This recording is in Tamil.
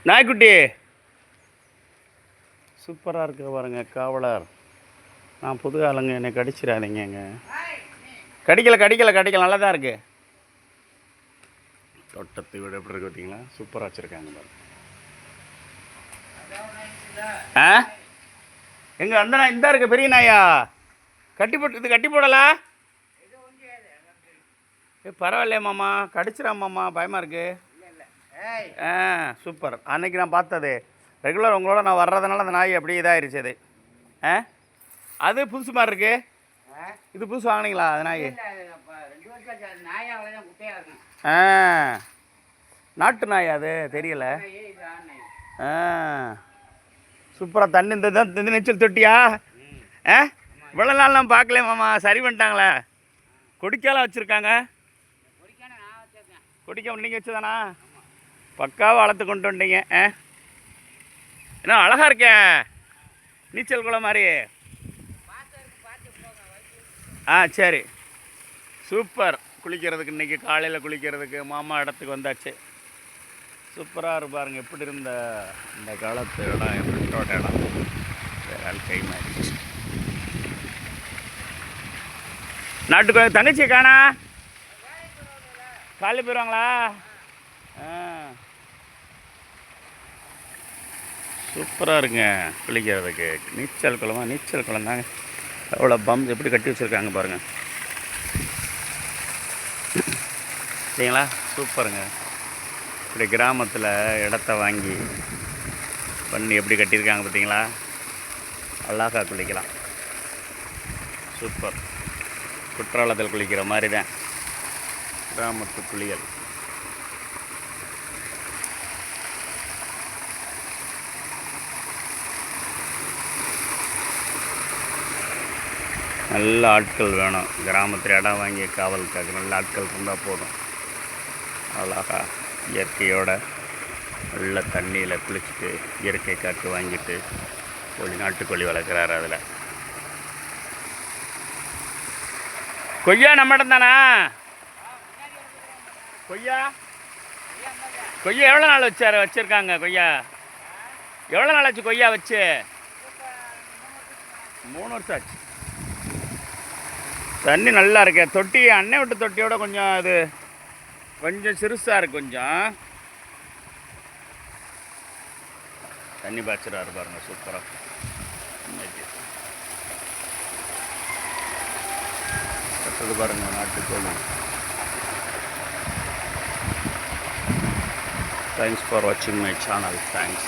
நாய்க்குட்டி சூப்பராக இருக்கு பாருங்க காவலர். நான் புது ஆளுங்க, என்னை கடிச்சிடாதீங்க. கடிக்கல நல்லா தான் இருக்குது. தோட்டத்தை விட எப்படி இருக்கு பார்த்தீங்களா? சூப்பராக வச்சுருக்காங்க பாருங்க. ஆ எங்கே அந்த நாய் இந்த இருக்கு பெரிய நாயா? கட்டி போடலா? பரவாயில்லையே மாமா, கடிச்சிடாம மாமா, பயமாக இருக்கு. ஆ சூப்பர். அன்னைக்கு நான் பார்த்தது ரெகுலர் உங்களோட நான் வர்றதுனால அந்த நாய் அப்படியே இதாகிருச்சு. அது அது புதுசு மாதிரி இருக்கு. இது புதுசு வாங்கினீங்களா? அது நாய் நாட்டு நாய், அது தெரியல. சூப்பராக தண்ணி இந்த நீச்சல் தொட்டியா? இவ்வளோ நாள் நான் பார்க்கல மாமா. சரி பண்ணிட்டாங்களே. கொடிக்காலாம் வச்சுருக்காங்க. கொடிக்க நீங்கள் வச்சுதானா? பக்காவாக வளர்த்து கொண்டு வந்தீங்க. என்ன அழகாக இருக்கே, நீச்சல் குளம் மாதிரி. சரி சூப்பர். குளிக்கிறதுக்கு இன்றைக்கி காலையில் குளிக்கிறதுக்கு மாமா இடத்துக்கு வந்தாச்சு. சூப்பராக இருப்பாருங்க. எப்படி இருந்த இந்த காலத்து இடம், எப்படி தோட்ட இடம் வேற கை மாறிடுச்சு. நாட்டுக்கு தங்கச்சி காணா? காலையில் போயிடுவாங்களா? சூப்பராக இருக்குங்க குளிக்கிறதுக்கு. நீச்சல் குளம் தாங்க. அவ்வளோ பம்ப் எப்படி கட்டி வச்சுருக்காங்க பாருங்கள். இல்லைங்களா? சூப்பருங்க. இப்படி கிராமத்தில் இடத்த வாங்கி பண்ணி எப்படி கட்டியிருக்காங்க பார்த்தீங்களா? அழகாக குளிக்கலாம். சூப்பர். குற்றாலத்தில் குளிக்கிற மாதிரி தான் கிராமத்து குளியல். நல்ல ஆட்கள் வேணும். கிராமத்தில் இடம் வாங்கி காவலுக்காக நல்ல ஆட்கள் இருந்தால் போதும். அழகாக இயற்கையோட நல்ல தண்ணியில் குளிச்சுட்டு இயற்கை காற்று வாங்கிட்டு நாட்டுக்கோழி வளர்க்குறாரு. அதில் கொய்யா நம்ம இடம் தானா? கொய்யா எவ்வளோ நாள் வச்சுருக்காங்க? கொய்யா எவ்வளோ நாள் ஆச்சு? கொய்யா வச்சு 3 வருஷம் ஆச்சு. தண்ணி நல்லா இருக்கு. தொட்டி அன்னை விட்டு தொட்டியோட கொஞ்சம் அது கொஞ்சம் சிறுசாக இருக்குது. கொஞ்சம் தண்ணி பாய்ச்சிடாரு பாருங்க. சூப்பராக கட்டுறது பாருங்க நாட்டுக்கோழி. தேங்க்ஸ் ஃபார் வாட்சிங் மை சேனல். தேங்க்ஸ்.